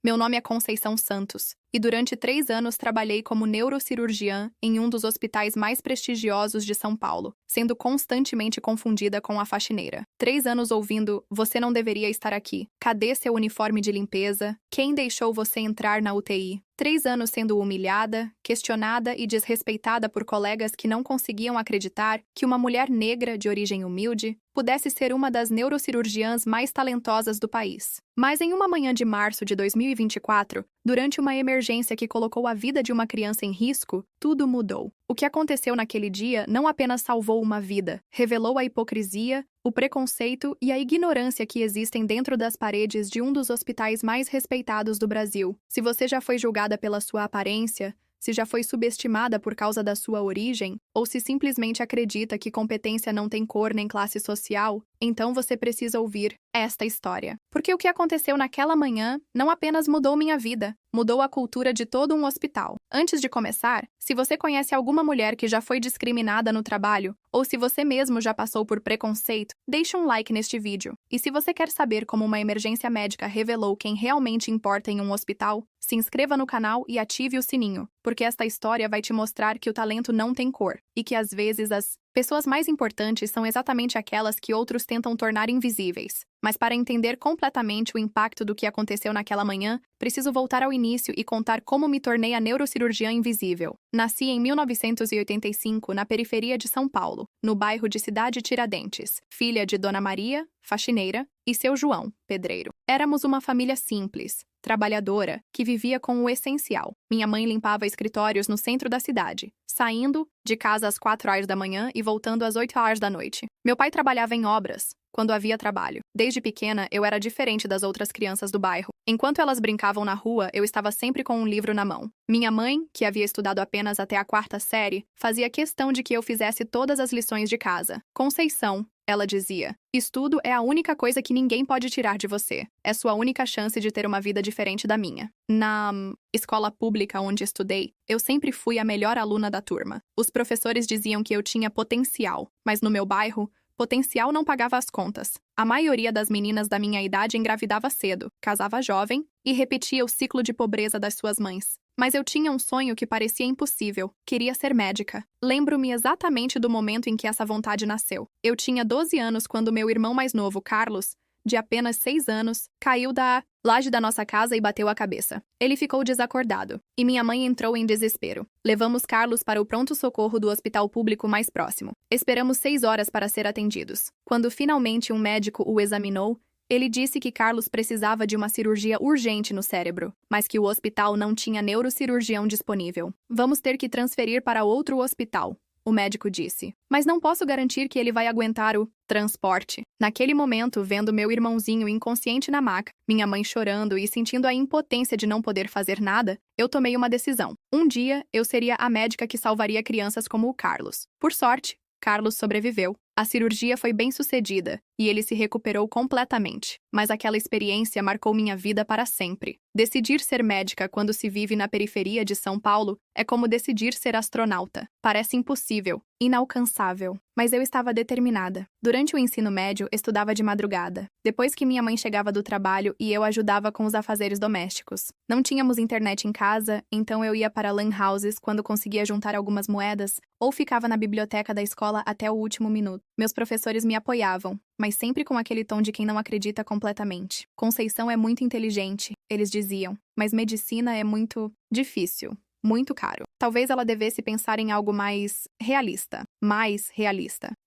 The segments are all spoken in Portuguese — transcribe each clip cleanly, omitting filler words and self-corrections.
Meu nome é Conceição Santos, e durante 3 anos trabalhei como neurocirurgiã em um dos hospitais mais prestigiosos de São Paulo, sendo constantemente confundida com a faxineira. 3 anos ouvindo, você não deveria estar aqui. Cadê seu uniforme de limpeza? Quem deixou você entrar na UTI? 3 anos sendo humilhada, questionada e desrespeitada por colegas que não conseguiam acreditar que uma mulher negra de origem humilde pudesse ser uma das neurocirurgiãs mais talentosas do país. Mas em uma manhã de março de 2024, durante uma emergência que colocou a vida de uma criança em risco, tudo mudou. O que aconteceu naquele dia não apenas salvou uma vida, revelou a hipocrisia, o preconceito e a ignorância que existem dentro das paredes de um dos hospitais mais respeitados do Brasil. Se você já foi julgada pela sua aparência, se já foi subestimada por causa da sua origem, ou se simplesmente acredita que competência não tem cor nem classe social, então você precisa ouvir esta história. Porque o que aconteceu naquela manhã não apenas mudou minha vida, mudou a cultura de todo um hospital. Antes de começar, se você conhece alguma mulher que já foi discriminada no trabalho, ou se você mesmo já passou por preconceito, deixe um like neste vídeo. E se você quer saber como uma emergência médica revelou quem realmente importa em um hospital, se inscreva no canal e ative o sininho, porque esta história vai te mostrar que o talento não tem cor, e que às vezes as pessoas mais importantes são exatamente aquelas que outros tentam tornar invisíveis. Mas para entender completamente o impacto do que aconteceu naquela manhã, preciso voltar ao início e contar como me tornei a neurocirurgiã invisível. Nasci em 1985, na periferia de São Paulo, no bairro de Cidade Tiradentes, filha de Dona Maria, faxineira, e seu João, pedreiro. Éramos uma família simples, trabalhadora, que vivia com o essencial. Minha mãe limpava escritórios no centro da cidade, saindo de casa às 4 horas da manhã e voltando às 8 horas da noite. Meu pai trabalhava em obras, quando havia trabalho. Desde pequena, eu era diferente das outras crianças do bairro. Enquanto elas brincavam na rua, eu estava sempre com um livro na mão. Minha mãe, que havia estudado apenas até a 4ª série, fazia questão de que eu fizesse todas as lições de casa. Conceição, ela dizia, estudo é a única coisa que ninguém pode tirar de você. É sua única chance de ter uma vida diferente da minha. Na escola pública onde estudei, eu sempre fui a melhor aluna da turma. Os professores diziam que eu tinha potencial, mas no meu bairro, potencial não pagava as contas. A maioria das meninas da minha idade engravidava cedo, casava jovem e repetia o ciclo de pobreza das suas mães. Mas eu tinha um sonho que parecia impossível. Queria ser médica. Lembro-me exatamente do momento em que essa vontade nasceu. Eu tinha 12 anos quando meu irmão mais novo, Carlos, de apenas 6 anos, caiu da laje da nossa casa e bateu a cabeça. Ele ficou desacordado, e minha mãe entrou em desespero. Levamos Carlos para o pronto-socorro do hospital público mais próximo. Esperamos 6 horas para ser atendidos. Quando finalmente um médico o examinou, ele disse que Carlos precisava de uma cirurgia urgente no cérebro, mas que o hospital não tinha neurocirurgião disponível. Vamos ter que transferir para outro hospital, o médico disse. Mas não posso garantir que ele vai aguentar o transporte. Naquele momento, vendo meu irmãozinho inconsciente na maca, minha mãe chorando e sentindo a impotência de não poder fazer nada, eu tomei uma decisão. Um dia, eu seria a médica que salvaria crianças como o Carlos. Por sorte, Carlos sobreviveu. A cirurgia foi bem sucedida e ele se recuperou completamente. Mas aquela experiência marcou minha vida para sempre. Decidir ser médica quando se vive na periferia de São Paulo é como decidir ser astronauta. Parece impossível, inalcançável, mas eu estava determinada. Durante o ensino médio, estudava de madrugada, depois que minha mãe chegava do trabalho e eu ajudava com os afazeres domésticos. Não tínhamos internet em casa, então eu ia para lan houses quando conseguia juntar algumas moedas ou ficava na biblioteca da escola até o último minuto. Meus professores me apoiavam, mas sempre com aquele tom de quem não acredita completamente. Conceição é muito inteligente, eles diziam, mas medicina é muito difícil, muito caro. Talvez ela devesse pensar em algo mais realista,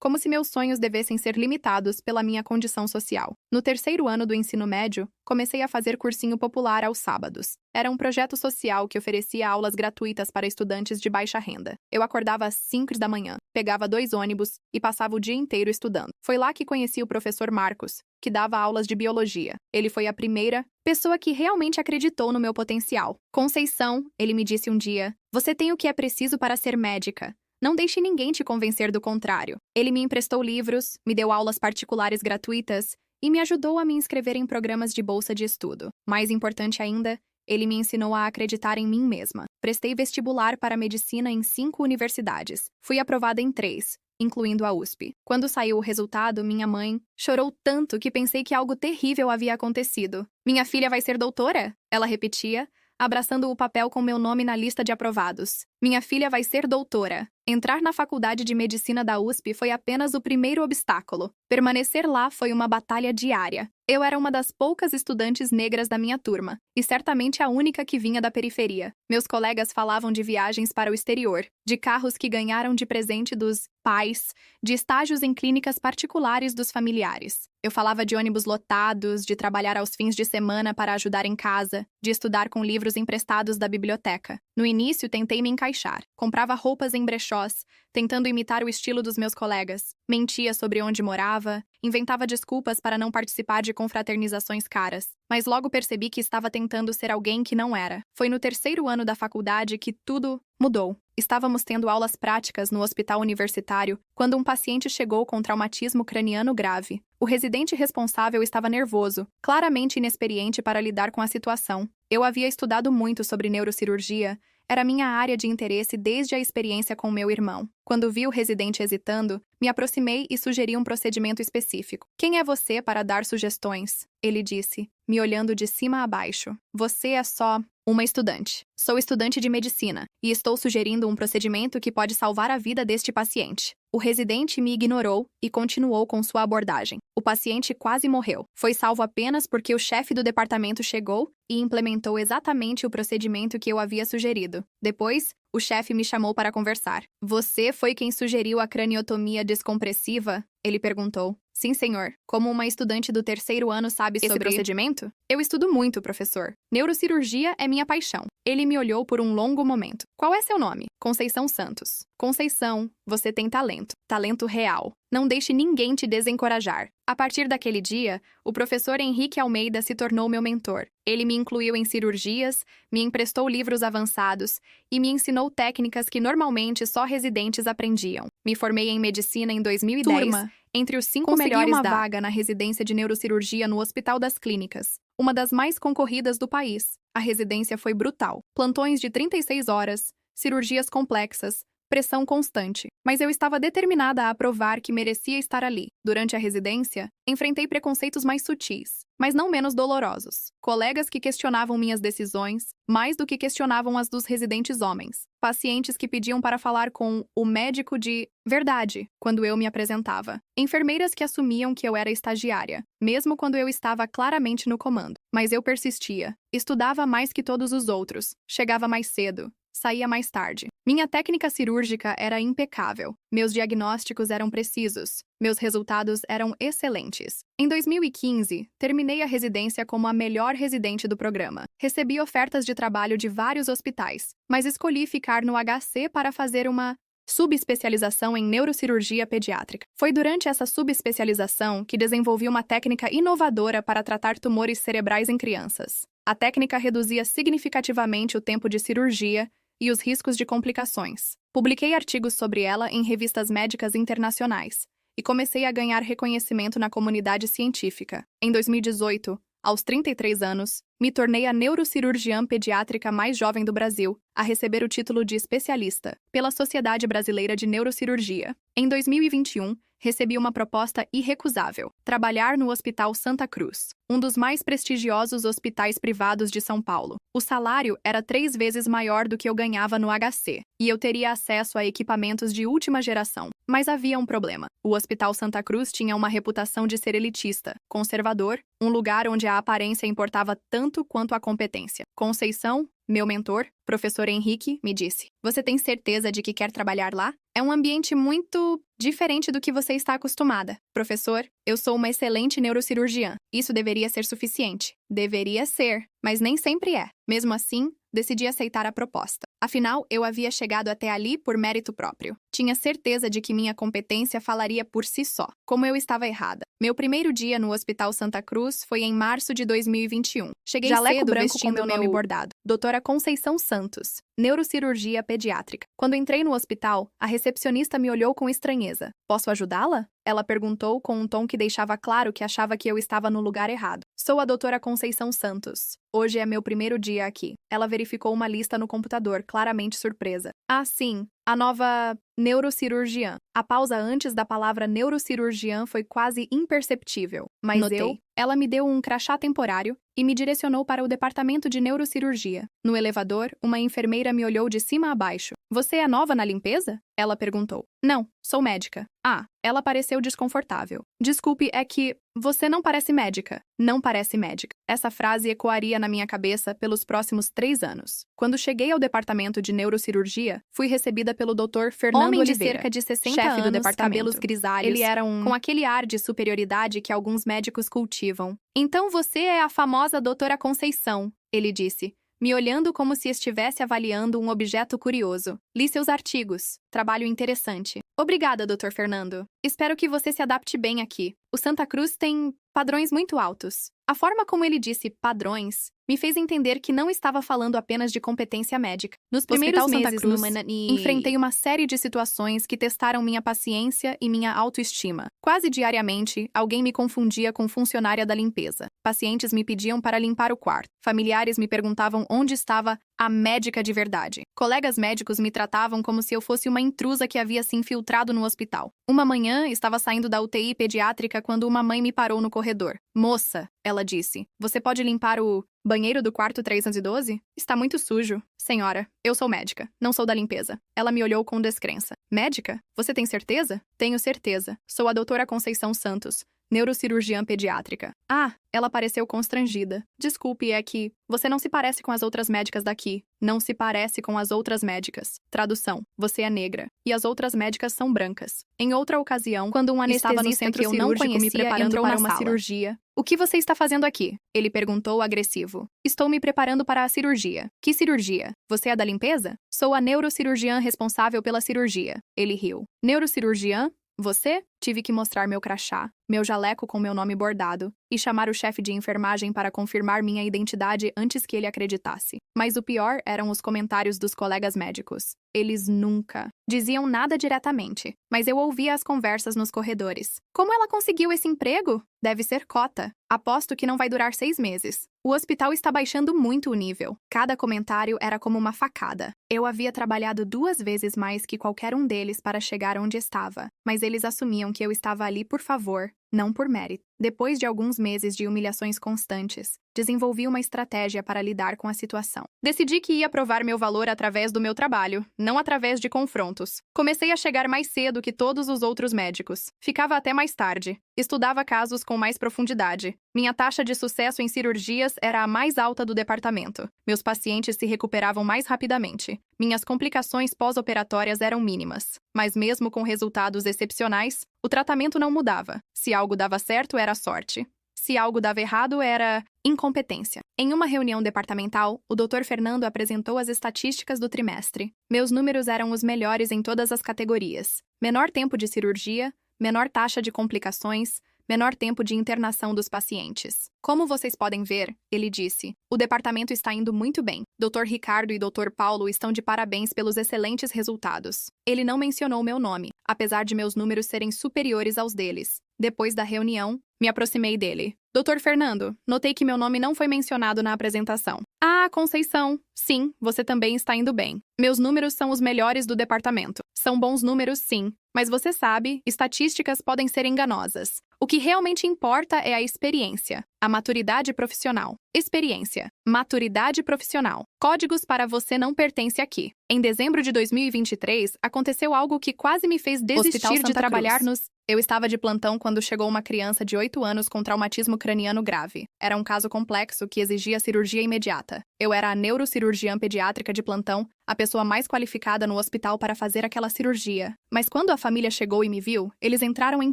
como se meus sonhos devessem ser limitados pela minha condição social. No 3º ano do ensino médio, comecei a fazer cursinho popular aos sábados. Era um projeto social que oferecia aulas gratuitas para estudantes de baixa renda. Eu acordava às 5 da manhã, pegava 2 ônibus e passava o dia inteiro estudando. Foi lá que conheci o professor Marcos, que dava aulas de biologia. Ele foi a primeira pessoa que realmente acreditou no meu potencial. Conceição, ele me disse um dia, você tem o que é preciso para ser médica. Não deixe ninguém te convencer do contrário. Ele me emprestou livros, me deu aulas particulares gratuitas e me ajudou a me inscrever em programas de bolsa de estudo. Mais importante ainda, ele me ensinou a acreditar em mim mesma. Prestei vestibular para medicina em 5 universidades. Fui aprovada em 3, incluindo a USP. Quando saiu o resultado, minha mãe chorou tanto que pensei que algo terrível havia acontecido. Minha filha vai ser doutora? Ela repetia, abraçando o papel com meu nome na lista de aprovados. Minha filha vai ser doutora. Entrar na faculdade de medicina da USP foi apenas o primeiro obstáculo. Permanecer lá foi uma batalha diária. Eu era uma das poucas estudantes negras da minha turma, e certamente a única que vinha da periferia. Meus colegas falavam de viagens para o exterior, de carros que ganharam de presente dos pais, de estágios em clínicas particulares dos familiares. Eu falava de ônibus lotados, de trabalhar aos fins de semana para ajudar em casa, de estudar com livros emprestados da biblioteca. No início, tentei me encaixar. Comprava roupas em brechós, tentando imitar o estilo dos meus colegas. Mentia sobre onde morava, inventava desculpas para não participar de confraternizações caras. Mas logo percebi que estava tentando ser alguém que não era. Foi no terceiro ano da faculdade que tudo mudou. Estávamos tendo aulas práticas no hospital universitário quando um paciente chegou com traumatismo craniano grave. O residente responsável estava nervoso, claramente inexperiente para lidar com a situação. Eu havia estudado muito sobre neurocirurgia, era minha área de interesse desde a experiência com meu irmão. Quando vi o residente hesitando, me aproximei e sugeri um procedimento específico. Quem é você para dar sugestões? Ele disse, me olhando de cima a baixo. Você é só uma estudante. Sou estudante de medicina e estou sugerindo um procedimento que pode salvar a vida deste paciente. O residente me ignorou e continuou com sua abordagem. O paciente quase morreu. Foi salvo apenas porque o chefe do departamento chegou e implementou exatamente o procedimento que eu havia sugerido. Depois, o chefe me chamou para conversar. Você foi quem sugeriu a craniotomia descompressiva? Ele perguntou. Sim, senhor. Como uma estudante do terceiro ano sabe sobre esse procedimento? Eu estudo muito, professor. Neurocirurgia é minha paixão. Ele me olhou por um longo momento. Qual é seu nome? Conceição Santos. Conceição, você tem talento. Talento real. Não deixe ninguém te desencorajar. A partir daquele dia, o professor Henrique Almeida se tornou meu mentor. Ele me incluiu em cirurgias, me emprestou livros avançados e me ensinou técnicas que normalmente só residentes aprendiam. Me formei em medicina em 2010. Turma, entre os 5 melhores uma vaga na residência de neurocirurgia no Hospital das Clínicas, uma das mais concorridas do país. A residência foi brutal. Plantões de 36 horas, cirurgias complexas, pressão constante. Mas eu estava determinada a provar que merecia estar ali. Durante a residência, enfrentei preconceitos mais sutis, mas não menos dolorosos. Colegas que questionavam minhas decisões, mais do que questionavam as dos residentes homens. Pacientes que pediam para falar com o médico de verdade quando eu me apresentava. Enfermeiras que assumiam que eu era estagiária, mesmo quando eu estava claramente no comando. Mas eu persistia. Estudava mais que todos os outros. Chegava mais cedo. Saía mais tarde. Minha técnica cirúrgica era impecável. Meus diagnósticos eram precisos. Meus resultados eram excelentes. Em 2015, terminei a residência como a melhor residente do programa. Recebi ofertas de trabalho de vários hospitais, mas escolhi ficar no HC para fazer uma subespecialização em neurocirurgia pediátrica. Foi durante essa subespecialização que desenvolvi uma técnica inovadora para tratar tumores cerebrais em crianças. A técnica reduzia significativamente o tempo de cirurgia e os riscos de complicações. Publiquei artigos sobre ela em revistas médicas internacionais e comecei a ganhar reconhecimento na comunidade científica. Em 2018, aos 33 anos, me tornei a neurocirurgiã pediátrica mais jovem do Brasil a receber o título de especialista pela Sociedade Brasileira de Neurocirurgia. Em 2021, recebi uma proposta irrecusável: trabalhar no Hospital Santa Cruz, um dos mais prestigiosos hospitais privados de São Paulo. O salário era 3 vezes maior do que eu ganhava no HC, e eu teria acesso a equipamentos de última geração. Mas havia um problema. O Hospital Santa Cruz tinha uma reputação de ser elitista, conservador, um lugar onde a aparência importava tanto quanto a competência. Conceição, meu mentor, professor Henrique, me disse: você tem certeza de que quer trabalhar lá? É um ambiente muito diferente do que você está acostumada. Professor, eu sou uma excelente neurocirurgiã. Isso deveria ser suficiente. Deveria ser, mas nem sempre é. Mesmo assim, decidi aceitar a proposta. Afinal, eu havia chegado até ali por mérito próprio. Tinha certeza de que minha competência falaria por si só. Como eu estava errada. Meu primeiro dia no Hospital Santa Cruz foi em março de 2021. Cheguei Jaleco cedo branco vestindo com meu nome bordado. Doutora Conceição Santos, neurocirurgia pediátrica. Quando entrei no hospital, a recepcionista me olhou com estranheza. Posso ajudá-la? Ela perguntou com um tom que deixava claro que achava que eu estava no lugar errado. Sou a doutora Conceição Santos. Hoje é meu primeiro dia aqui. Ela verificou verificou uma lista no computador, claramente surpresa. Ah, sim, a nova neurocirurgiã. A pausa antes da palavra neurocirurgiã foi quase imperceptível. Mas Notei. ela me deu um crachá temporário e me direcionou para o departamento de neurocirurgia. No elevador, uma enfermeira me olhou de cima a baixo. Você é nova na limpeza? Ela perguntou. Não, sou médica. Ah, ela pareceu desconfortável. Desculpe, é que você não parece médica. Não parece médica. Essa frase ecoaria na minha cabeça pelos próximos 3 anos. Quando cheguei ao departamento de neurocirurgia, fui recebida pelo Dr. Fernando Homem de Oliveira, cerca de 60 chefe anos, do departamento. cabelos grisalhos. Ele era com com aquele ar de superioridade que alguns médicos cultivam. Então você é a famosa doutora Conceição, ele disse, me olhando como se estivesse avaliando um objeto curioso. Li seus artigos. Trabalho interessante. Obrigada, Dr. Fernando. Espero que você se adapte bem aqui. O Santa Cruz tem padrões muito altos. A forma como ele disse padrões me fez entender que não estava falando apenas de competência médica. Nos primeiros Hospital Santa meses, Cruz, enfrentei uma série de situações que testaram minha paciência e minha autoestima. Quase diariamente, alguém me confundia com funcionária da limpeza. Pacientes me pediam para limpar o quarto. Familiares me perguntavam onde estava a médica de verdade. Colegas médicos me tratavam como se eu fosse uma intrusa que havia se infiltrado no hospital. Uma manhã, estava saindo da UTI pediátrica quando uma mãe me parou no corredor. Moça, ela disse, você pode limpar o banheiro do quarto 312? Está muito sujo. Senhora, eu sou médica, não sou da limpeza. Ela me olhou com descrença. Médica? Você tem certeza? Tenho certeza. Sou a doutora Conceição Santos, neurocirurgiã pediátrica. Ah, ela pareceu constrangida. Desculpe, é que você não se parece com as outras médicas daqui. Não se parece com as outras médicas. Tradução: você é negra. E as outras médicas são brancas. Em outra ocasião, quando um Estava no anestesista centro que eu não cirúrgico conhecia me preparando entrou para para uma uma cirurgia. O que você está fazendo aqui? Ele perguntou agressivo. Estou me preparando para a cirurgia. Que cirurgia? Você é da limpeza? Sou a neurocirurgiã responsável pela cirurgia. Ele riu. Neurocirurgiã? Você? Tive que mostrar meu crachá, meu jaleco com meu nome bordado, e chamar o chefe de enfermagem para confirmar minha identidade antes que ele acreditasse. Mas o pior eram os comentários dos colegas médicos. Eles nunca diziam nada diretamente, mas eu ouvia as conversas nos corredores. Como ela conseguiu esse emprego? Deve ser cota. Aposto que não vai durar 6 meses. O hospital está baixando muito o nível. Cada comentário era como uma facada. Eu havia trabalhado 2 vezes mais que qualquer um deles para chegar onde estava, mas eles assumiam que eu estava ali por favor, não por mérito. Depois de alguns meses de humilhações constantes, desenvolvi uma estratégia para lidar com a situação. Decidi que ia provar meu valor através do meu trabalho, não através de confrontos. Comecei a chegar mais cedo que todos os outros médicos. Ficava até mais tarde. Estudava casos com mais profundidade. Minha taxa de sucesso em cirurgias era a mais alta do departamento. Meus pacientes se recuperavam mais rapidamente. Minhas complicações pós-operatórias eram mínimas. Mas mesmo com resultados excepcionais, o tratamento não mudava. Se algo dava certo, era sorte. Se algo dava errado, era incompetência. Em uma reunião departamental, o Dr. Fernando apresentou as estatísticas do trimestre. Meus números eram os melhores em todas as categorias. Menor tempo de cirurgia, menor taxa de complicações, menor tempo de internação dos pacientes. Como vocês podem ver, ele disse, o departamento está indo muito bem. Dr. Ricardo e Dr. Paulo estão de parabéns pelos excelentes resultados. Ele não mencionou meu nome, apesar de meus números serem superiores aos deles. Depois da reunião, me aproximei dele. Dr. Fernando, notei que meu nome não foi mencionado na apresentação. Ah, Conceição. Sim, você também está indo bem. Meus números são os melhores do departamento. São bons números, sim. Mas você sabe, estatísticas podem ser enganosas. O que realmente importa é a experiência, a maturidade profissional. Experiência, maturidade profissional. Códigos para você não pertence aqui. Em dezembro de 2023, aconteceu algo que quase me fez desistir de trabalhar nos... Eu estava de plantão quando chegou uma criança de 8 anos com traumatismo craniano grave. Era um caso complexo que exigia cirurgia imediata. Eu era a neurocirurgiã pediátrica de plantão, a pessoa mais qualificada no hospital para fazer aquela cirurgia. Mas quando a família chegou e me viu, eles entraram em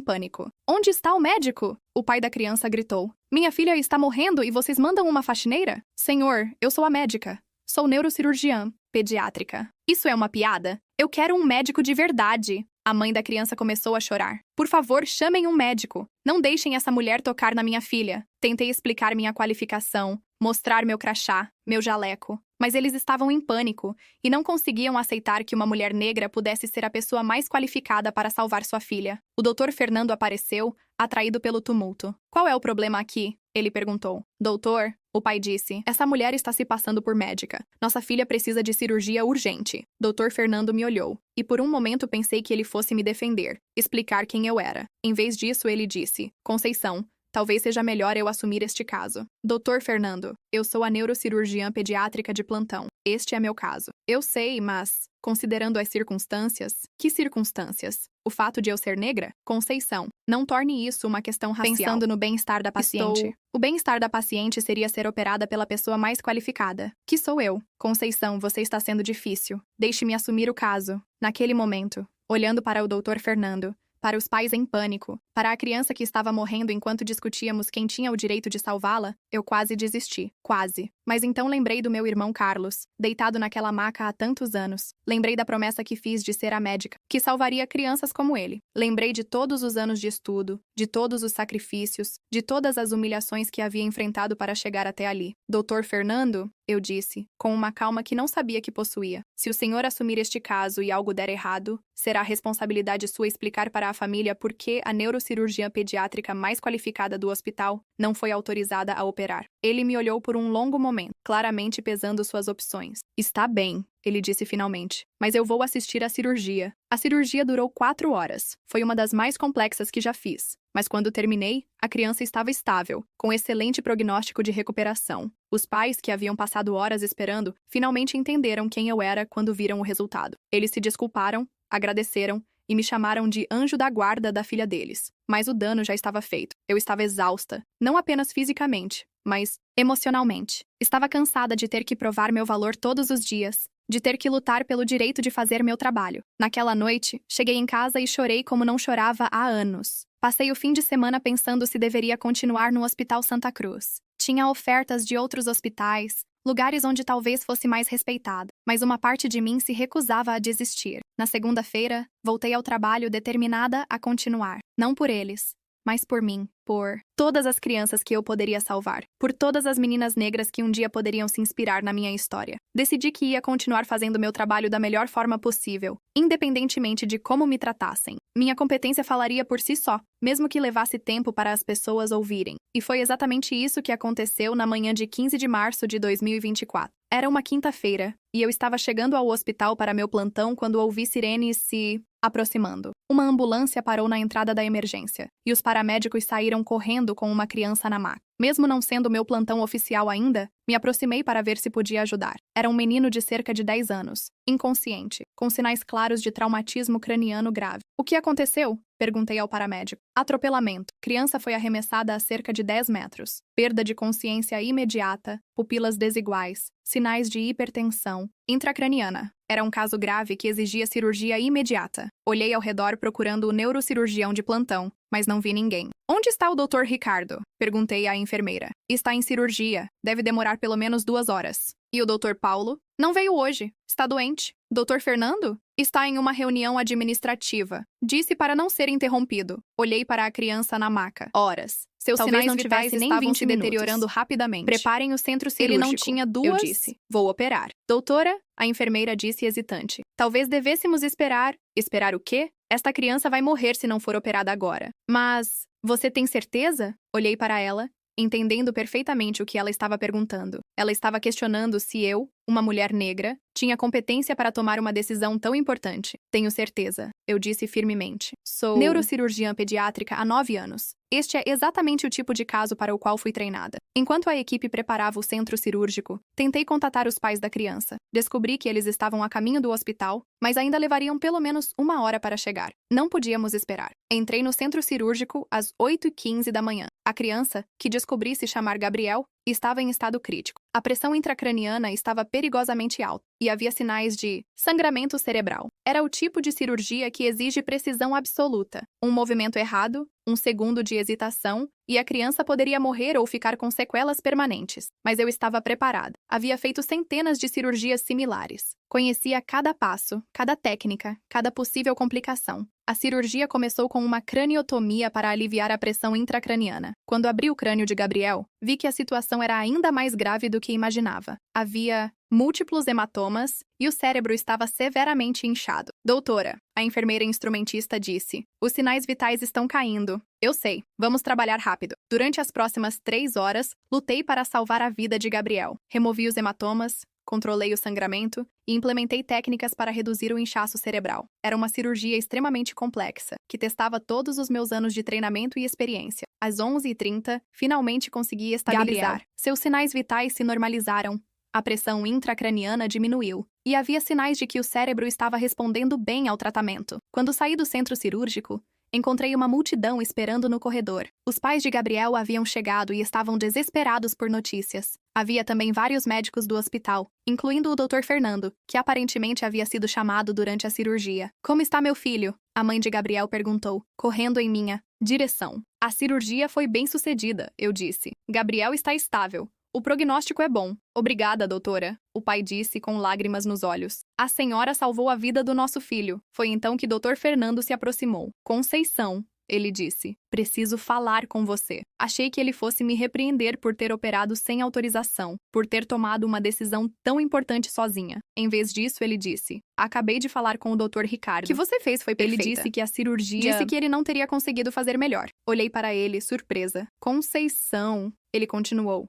pânico. Onde está o médico? O pai da criança gritou. Minha filha está morrendo e vocês mandam uma faxineira? Senhor, eu sou a médica. Sou neurocirurgiã pediátrica. Isso é uma piada? Eu quero um médico de verdade. A mãe da criança começou a chorar. Por favor, chamem um médico. Não deixem essa mulher tocar na minha filha. Tentei explicar minha qualificação, mostrar meu crachá, meu jaleco. Mas eles estavam em pânico e não conseguiam aceitar que uma mulher negra pudesse ser a pessoa mais qualificada para salvar sua filha. O Dr. Fernando apareceu, atraído pelo tumulto. Qual é o problema aqui? Ele perguntou. Doutor, O pai disse: essa mulher está se passando por médica. Nossa filha precisa de cirurgia urgente. Dr. Fernando me olhou, e por um momento pensei que ele fosse me defender, explicar quem eu era. Em vez disso, ele disse: Conceição, talvez seja melhor eu assumir este caso. Dr. Fernando, eu sou a neurocirurgiã pediátrica de plantão. Este é meu caso. Eu sei, mas, considerando as circunstâncias... Que circunstâncias? O fato de eu ser negra? Conceição, não torne isso uma questão racial. Pensando no bem-estar da paciente. O bem-estar da paciente seria ser operada pela pessoa mais qualificada, que sou eu. Conceição, você está sendo difícil. Deixe-me assumir o caso. Naquele momento, olhando para o Dr. Fernando, para os pais em pânico, para a criança que estava morrendo enquanto discutíamos quem tinha o direito de salvá-la, eu quase desisti. Quase. Mas então lembrei do meu irmão Carlos, deitado naquela maca há tantos anos. Lembrei da promessa que fiz de ser a médica, que salvaria crianças como ele. Lembrei de todos os anos de estudo, de todos os sacrifícios, de todas as humilhações que havia enfrentado para chegar até ali. Dr. Fernando, eu disse, com uma calma que não sabia que possuía. Se o senhor assumir este caso e algo der errado, será responsabilidade sua explicar para a família por que a neurocirurgiã pediátrica mais qualificada do hospital não foi autorizada a operar. Ele me olhou por um longo momento, claramente pesando suas opções. Está bem, ele disse finalmente, mas eu vou assistir à cirurgia. A cirurgia durou 4 horas. Foi uma das mais complexas que já fiz. Mas quando terminei, a criança estava estável, com excelente prognóstico de recuperação. Os pais, que haviam passado horas esperando, finalmente entenderam quem eu era quando viram o resultado. Eles se desculparam, agradeceram e me chamaram de anjo da guarda da filha deles. Mas o dano já estava feito. Eu estava exausta, não apenas fisicamente, mas emocionalmente. Estava cansada de ter que provar meu valor todos os dias, de ter que lutar pelo direito de fazer meu trabalho. Naquela noite, cheguei em casa e chorei como não chorava há anos. Passei o fim de semana pensando se deveria continuar no Hospital Santa Cruz. Tinha ofertas de outros hospitais, lugares onde talvez fosse mais respeitada, mas uma parte de mim se recusava a desistir. Na segunda-feira, voltei ao trabalho determinada a continuar. Não por eles, mas por mim, por todas as crianças que eu poderia salvar, por todas as meninas negras que um dia poderiam se inspirar na minha história. Decidi que ia continuar fazendo meu trabalho da melhor forma possível, independentemente de como me tratassem. Minha competência falaria por si só, mesmo que levasse tempo para as pessoas ouvirem. E foi exatamente isso que aconteceu na manhã de 15 de março de 2024. Era uma quinta-feira, e eu estava chegando ao hospital para meu plantão quando ouvi sirenes se aproximando. Uma ambulância parou na entrada da emergência, e os paramédicos saíram correndo com uma criança na maca. Mesmo não sendo meu plantão oficial ainda, me aproximei para ver se podia ajudar. Era um menino de cerca de 10 anos, inconsciente, com sinais claros de traumatismo craniano grave. O que aconteceu? Perguntei ao paramédico. Atropelamento. Criança foi arremessada a cerca de 10 metros. Perda de consciência imediata, pupilas desiguais, sinais de hipertensão intracraniana. Era um caso grave que exigia cirurgia imediata. Olhei ao redor procurando o neurocirurgião de plantão, mas não vi ninguém. Onde está o Dr. Ricardo? Perguntei à enfermeira. Está em cirurgia. Deve demorar pelo menos 2 horas. E o Dr. Paulo? Não veio hoje. Está doente. Dr. Fernando? Está em uma reunião administrativa. Disse para não ser interrompido. Olhei para a criança na maca. Horas. Seus Talvez sinais não vitais tivesse nem estavam 20 se deteriorando rapidamente. Preparem o centro cirúrgico. Ele não tinha Eu disse. Vou operar. Doutora? A enfermeira disse hesitante. Talvez devêssemos esperar. Esperar o quê? Esta criança vai morrer se não for operada agora. Mas, você tem certeza? Olhei para ela, entendendo perfeitamente o que ela estava perguntando. Ela estava questionando se eu, uma mulher negra, tinha competência para tomar uma decisão tão importante. Tenho certeza, eu disse firmemente. Sou neurocirurgiã pediátrica há 9 anos. Este é exatamente o tipo de caso para o qual fui treinada. Enquanto a equipe preparava o centro cirúrgico, tentei contatar os pais da criança. Descobri que eles estavam a caminho do hospital, mas ainda levariam pelo menos 1 hora para chegar. Não podíamos esperar. Entrei no centro cirúrgico às 8h15 da manhã. A criança, que descobri se chamar Gabriel, estava em estado crítico. A pressão intracraniana estava perigosamente alta e havia sinais de sangramento cerebral. Era o tipo de cirurgia que exige precisão absoluta. Um movimento errado, 1 segundo de hesitação, e a criança poderia morrer ou ficar com sequelas permanentes. Mas eu estava preparada. Havia feito centenas de cirurgias similares. Conhecia cada passo, cada técnica, cada possível complicação. A cirurgia começou com uma craniotomia para aliviar a pressão intracraniana. Quando abri o crânio de Gabriel, vi que a situação era ainda mais grave do que imaginava. Havia múltiplos hematomas e o cérebro estava severamente inchado. Doutora, a enfermeira instrumentista disse, os sinais vitais estão caindo. Eu sei, vamos trabalhar rápido. Durante as próximas 3 horas, lutei para salvar a vida de Gabriel. Removi os hematomas, controlei o sangramento e implementei técnicas para reduzir o inchaço cerebral. Era uma cirurgia extremamente complexa, que testava todos os meus anos de treinamento e experiência. Às 11h30, finalmente consegui estabilizar. Gabriel. Seus sinais vitais se normalizaram. A pressão intracraniana diminuiu, e havia sinais de que o cérebro estava respondendo bem ao tratamento. Quando saí do centro cirúrgico, encontrei uma multidão esperando no corredor. Os pais de Gabriel haviam chegado e estavam desesperados por notícias. Havia também vários médicos do hospital, incluindo o Dr. Fernando, que aparentemente havia sido chamado durante a cirurgia. Como está meu filho? A mãe de Gabriel perguntou, correndo em minha direção. A cirurgia foi bem sucedida, eu disse. Gabriel está estável. O prognóstico é bom. Obrigada, doutora, o pai disse com lágrimas nos olhos. A senhora salvou a vida do nosso filho. Foi então que Dr. Fernando se aproximou. Conceição, ele disse, preciso falar com você. Achei que ele fosse me repreender por ter operado sem autorização, por ter tomado uma decisão tão importante sozinha. Em vez disso, ele disse, acabei de falar com o Dr. Ricardo. O que você fez foi perfeita. Ele disse que a cirurgia... Disse que ele não teria conseguido fazer melhor. Olhei para ele, surpresa. Conceição, ele continuou.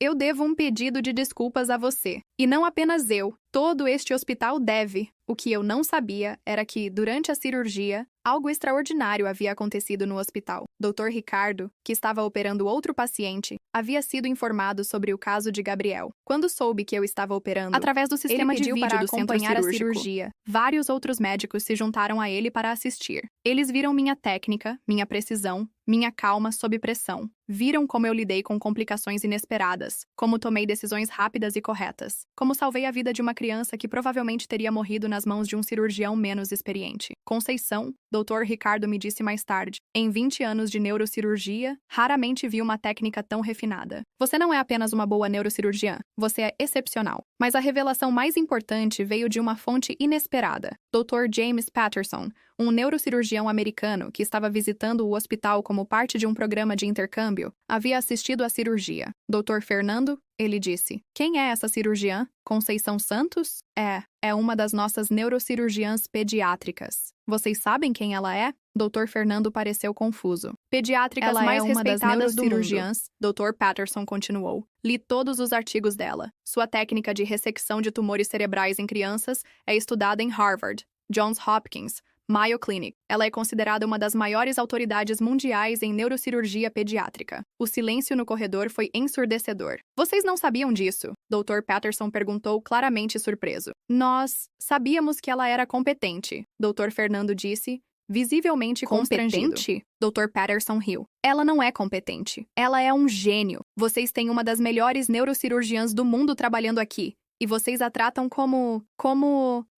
Eu devo um pedido de desculpas a você. E não apenas eu. Todo este hospital deve. O que eu não sabia era que, durante a cirurgia, algo extraordinário havia acontecido no hospital. Dr. Ricardo, que estava operando outro paciente, havia sido informado sobre o caso de Gabriel. Quando soube que eu estava operando, através do sistema de vídeo para acompanhar a cirurgia, vários outros médicos se juntaram a ele para assistir. Eles viram minha técnica, minha precisão, minha calma sob pressão. Viram como eu lidei com complicações inesperadas, como tomei decisões rápidas e corretas, como salvei a vida de uma criança que provavelmente teria morrido nas mãos de um cirurgião menos experiente. Conceição, Dr. Ricardo me disse mais tarde, em 20 anos de neurocirurgia, raramente vi uma técnica tão refinada. Você não é apenas uma boa neurocirurgiã, você é excepcional. Mas a revelação mais importante veio de uma fonte inesperada. Dr. James Patterson, um neurocirurgião americano que estava visitando o hospital como parte de um programa de intercâmbio, havia assistido à cirurgia. Dr. Fernando, ele disse, quem é essa cirurgiã? Conceição Santos? É uma das nossas neurocirurgiãs pediátricas. Vocês sabem quem ela é? Dr. Fernando pareceu confuso. Pediátricas Ela mais é uma das respeitadas neurocirurgiãs, Dr. Patterson continuou. Li todos os artigos dela. Sua técnica de ressecção de tumores cerebrais em crianças é estudada em Harvard, Johns Hopkins, Mayo Clinic. Ela é considerada uma das maiores autoridades mundiais em neurocirurgia pediátrica. O silêncio no corredor foi ensurdecedor. Vocês não sabiam disso? Dr. Patterson perguntou claramente surpreso. Nós sabíamos que ela era competente, Dr. Fernando disse, visivelmente constrangido. Dr. Patterson riu. Ela não é competente. Ela é um gênio. Vocês têm uma das melhores neurocirurgiãs do mundo trabalhando aqui. E vocês a tratam como...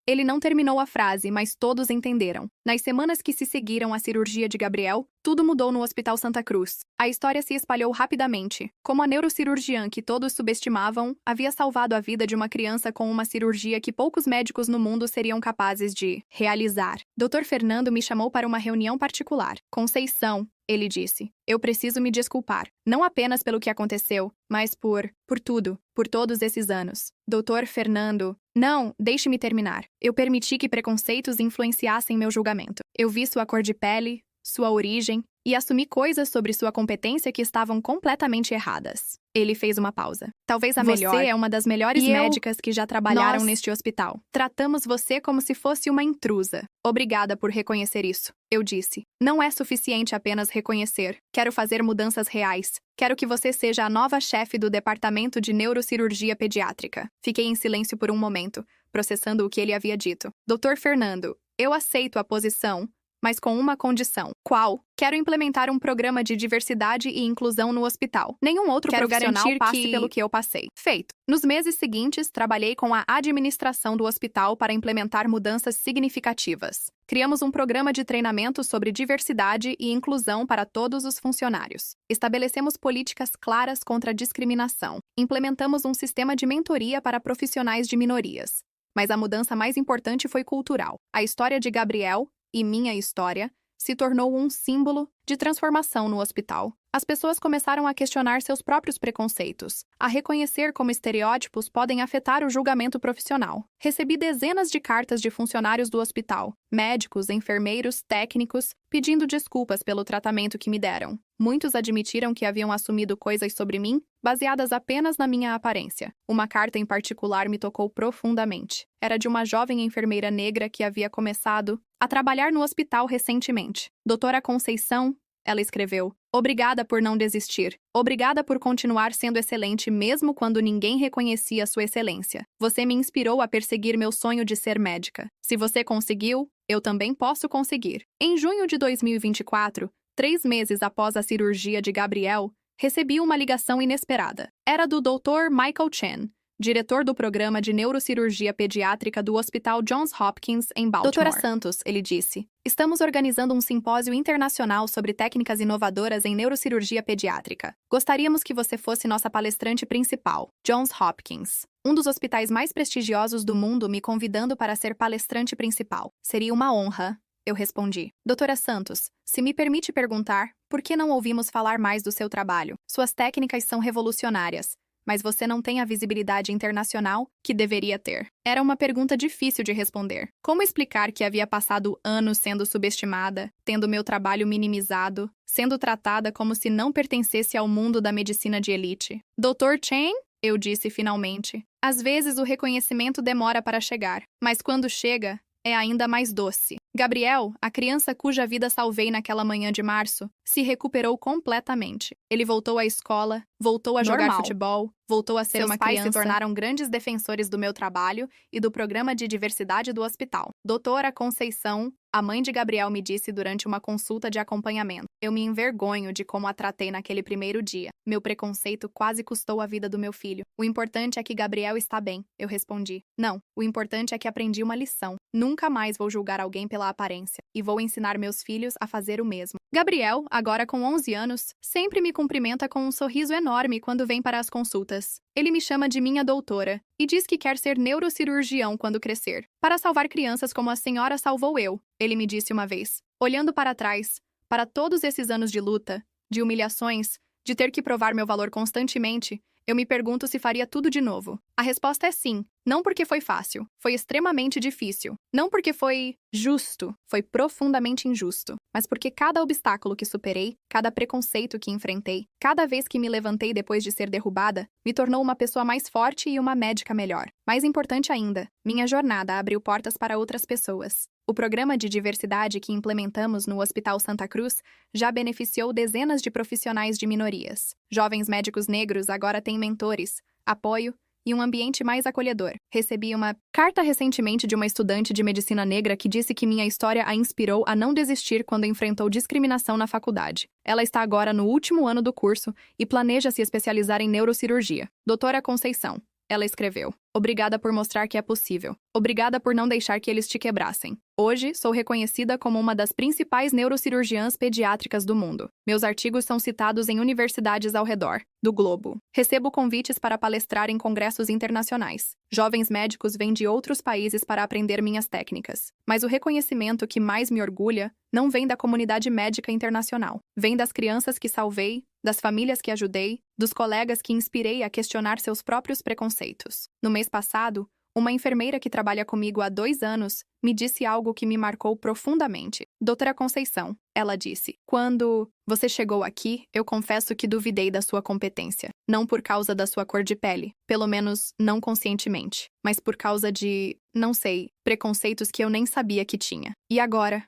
Ele não terminou a frase, mas todos entenderam. Nas semanas que se seguiram à cirurgia de Gabriel, tudo mudou no Hospital Santa Cruz. A história se espalhou rapidamente. Como a neurocirurgiã que todos subestimavam, havia salvado a vida de uma criança com uma cirurgia que poucos médicos no mundo seriam capazes de realizar. Dr. Fernando me chamou para uma reunião particular. Conceição, ele disse, eu preciso me desculpar, não apenas pelo que aconteceu, mas por tudo, por todos esses anos. Dr. Fernando, não, deixe-me terminar. Eu permiti que preconceitos influenciassem meu julgamento. Eu vi sua cor de pele, sua origem, e assumi coisas sobre sua competência que estavam completamente erradas. Ele fez uma pausa. Talvez a melhor. Você é uma das melhores médicas que já trabalharam neste hospital. Tratamos você como se fosse uma intrusa. Obrigada por reconhecer isso, eu disse. Não é suficiente apenas reconhecer. Quero fazer mudanças reais. Quero que você seja a nova chefe do Departamento de Neurocirurgia Pediátrica. Fiquei em silêncio por um momento, processando o que ele havia dito. Dr. Fernando, eu aceito a posição, mas com uma condição. Qual? Quero implementar um programa de diversidade e inclusão no hospital. Nenhum outro profissional passe pelo que eu passei. Feito. Nos meses seguintes, trabalhei com a administração do hospital para implementar mudanças significativas. Criamos um programa de treinamento sobre diversidade e inclusão para todos os funcionários. Estabelecemos políticas claras contra a discriminação. Implementamos um sistema de mentoria para profissionais de minorias. Mas a mudança mais importante foi cultural. A história de Gabriel e minha história se tornou um símbolo de transformação no hospital. As pessoas começaram a questionar seus próprios preconceitos, a reconhecer como estereótipos podem afetar o julgamento profissional. Recebi dezenas de cartas de funcionários do hospital, médicos, enfermeiros, técnicos, pedindo desculpas pelo tratamento que me deram. Muitos admitiram que haviam assumido coisas sobre mim, baseadas apenas na minha aparência. Uma carta em particular me tocou profundamente. Era de uma jovem enfermeira negra que havia começado a trabalhar no hospital recentemente. Doutora Conceição, ela escreveu, obrigada por não desistir. Obrigada por continuar sendo excelente mesmo quando ninguém reconhecia sua excelência. Você me inspirou a perseguir meu sonho de ser médica. Se você conseguiu, eu também posso conseguir. Em junho de 2024, 3 meses após a cirurgia de Gabriel, recebi uma ligação inesperada. Era do Dr. Michael Chen, diretor do programa de neurocirurgia pediátrica do Hospital Johns Hopkins, em Baltimore. Doutora Santos, ele disse, estamos organizando um simpósio internacional sobre técnicas inovadoras em neurocirurgia pediátrica. Gostaríamos que você fosse nossa palestrante principal. Johns Hopkins, um dos hospitais mais prestigiosos do mundo, me convidando para ser palestrante principal. Seria uma honra. Eu respondi. Doutora Santos, se me permite perguntar, por que não ouvimos falar mais do seu trabalho? Suas técnicas são revolucionárias, mas você não tem a visibilidade internacional que deveria ter. Era uma pergunta difícil de responder. Como explicar que havia passado anos sendo subestimada, tendo meu trabalho minimizado, sendo tratada como se não pertencesse ao mundo da medicina de elite? Dr. Chen? Eu disse finalmente. Às vezes o reconhecimento demora para chegar, mas quando chega, é ainda mais doce. Gabriel, a criança cuja vida salvei naquela manhã de março, se recuperou completamente. Ele voltou à escola, voltou a jogar futebol, voltou a ser uma criança. Seus pais se tornaram grandes defensores do meu trabalho e do programa de diversidade do hospital. Doutora Conceição, a mãe de Gabriel, me disse durante uma consulta de acompanhamento. Eu me envergonho de como a tratei naquele primeiro dia. Meu preconceito quase custou a vida do meu filho. O importante é que Gabriel está bem, eu respondi. Não, o importante é que aprendi uma lição. Nunca mais vou julgar alguém pela aparência, e vou ensinar meus filhos a fazer o mesmo. Gabriel, agora com 11 anos, sempre me cumprimenta com um sorriso enorme quando vem para as consultas. Ele me chama de minha doutora e diz que quer ser neurocirurgião quando crescer, para salvar crianças como a senhora salvou eu, ele me disse uma vez. Olhando para trás, para todos esses anos de luta, de humilhações, de ter que provar meu valor constantemente, eu me pergunto se faria tudo de novo. A resposta é sim. Não porque foi fácil, foi extremamente difícil. Não porque foi justo, foi profundamente injusto. Mas porque cada obstáculo que superei, cada preconceito que enfrentei, cada vez que me levantei depois de ser derrubada, me tornou uma pessoa mais forte e uma médica melhor. Mais importante ainda, minha jornada abriu portas para outras pessoas. O programa de diversidade que implementamos no Hospital Santa Cruz já beneficiou dezenas de profissionais de minorias. Jovens médicos negros agora têm mentores, apoio e um ambiente mais acolhedor. Recebi uma carta recentemente de uma estudante de medicina negra que disse que minha história a inspirou a não desistir quando enfrentou discriminação na faculdade. Ela está agora no último ano do curso e planeja se especializar em neurocirurgia. Doutora Conceição, ela escreveu. Obrigada por mostrar que é possível. Obrigada por não deixar que eles te quebrassem. Hoje, sou reconhecida como uma das principais neurocirurgiãs pediátricas do mundo. Meus artigos são citados em universidades ao redor do globo. Recebo convites para palestrar em congressos internacionais. Jovens médicos vêm de outros países para aprender minhas técnicas. Mas o reconhecimento que mais me orgulha não vem da comunidade médica internacional. Vem das crianças que salvei, das famílias que ajudei, dos colegas que inspirei a questionar seus próprios preconceitos. No mês passado, uma enfermeira que trabalha comigo há 2 anos me disse algo que me marcou profundamente. Doutora Conceição, ela disse, quando você chegou aqui, eu confesso que duvidei da sua competência. Não por causa da sua cor de pele, pelo menos não conscientemente, mas por causa de, não sei, preconceitos que eu nem sabia que tinha. E agora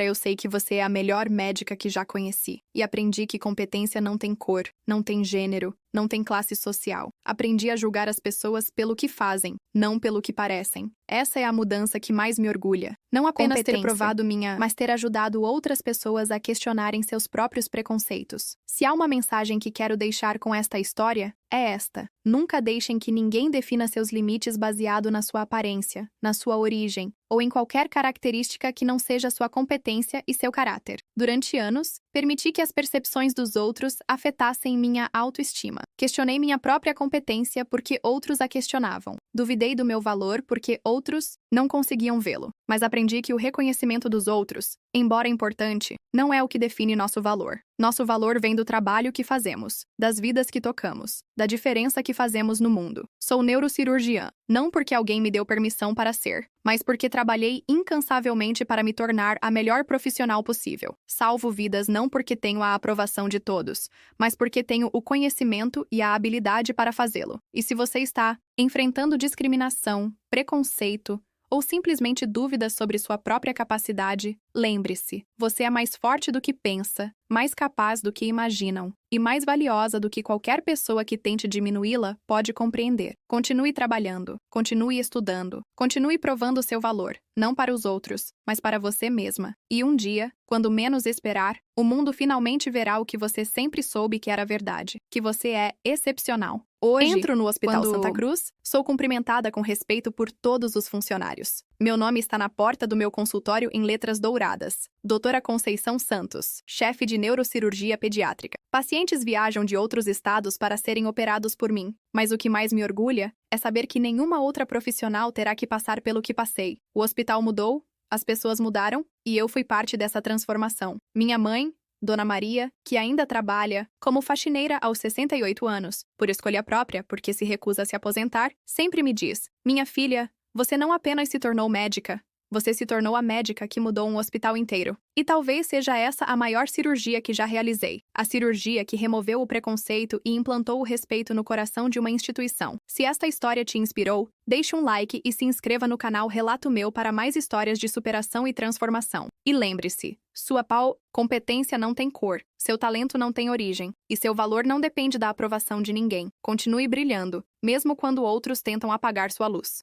eu sei que você é a melhor médica que já conheci. E aprendi que competência não tem cor, não tem gênero, não tem classe social. Aprendi a julgar as pessoas pelo que fazem, não pelo que parecem. Essa é a mudança que mais me orgulha. Não apenas ter provado mas ter ajudado outras pessoas a questionarem seus próprios preconceitos. Se há uma mensagem que quero deixar com esta história, é esta. Nunca deixem que ninguém defina seus limites baseado na sua aparência, na sua origem, ou em qualquer característica que não seja sua competência e seu caráter. Durante anos, permiti que as percepções dos outros afetassem minha autoestima. Questionei minha própria competência porque outros a questionavam. Duvidei do meu valor porque outros não conseguiam vê-lo. Mas aprendi que o reconhecimento dos outros, embora importante, não é o que define nosso valor. Nosso valor vem do trabalho que fazemos, das vidas que tocamos, da diferença que fazemos no mundo. Sou neurocirurgiã, não porque alguém me deu permissão para ser, mas porque trabalhei incansavelmente para me tornar a melhor profissional possível. Salvo vidas não porque tenho a aprovação de todos, mas porque tenho o conhecimento e a habilidade para fazê-lo. E se você está enfrentando discriminação, preconceito, ou simplesmente dúvidas sobre sua própria capacidade, lembre-se, você é mais forte do que pensa, mais capaz do que imaginam, e mais valiosa do que qualquer pessoa que tente diminuí-la pode compreender. Continue trabalhando, continue estudando, continue provando seu valor, não para os outros, mas para você mesma. E um dia, quando menos esperar, o mundo finalmente verá o que você sempre soube que era verdade, que você é excepcional. Hoje, entro no Hospital Santa Cruz, sou cumprimentada com respeito por todos os funcionários. Meu nome está na porta do meu consultório em letras douradas. Doutora Conceição Santos, chefe de neurocirurgia pediátrica. Pacientes viajam de outros estados para serem operados por mim, mas o que mais me orgulha é saber que nenhuma outra profissional terá que passar pelo que passei. O hospital mudou, as pessoas mudaram, e eu fui parte dessa transformação. Minha mãe, Dona Maria, que ainda trabalha como faxineira aos 68 anos, por escolha própria, porque se recusa a se aposentar, sempre me diz: minha filha, você não apenas se tornou médica, você se tornou a médica que mudou um hospital inteiro. E talvez seja essa a maior cirurgia que já realizei. A cirurgia que removeu o preconceito e implantou o respeito no coração de uma instituição. Se esta história te inspirou, deixe um like e se inscreva no canal Relato Meu para mais histórias de superação e transformação. E lembre-se, sua competência não tem cor, seu talento não tem origem, e seu valor não depende da aprovação de ninguém. Continue brilhando, mesmo quando outros tentam apagar sua luz.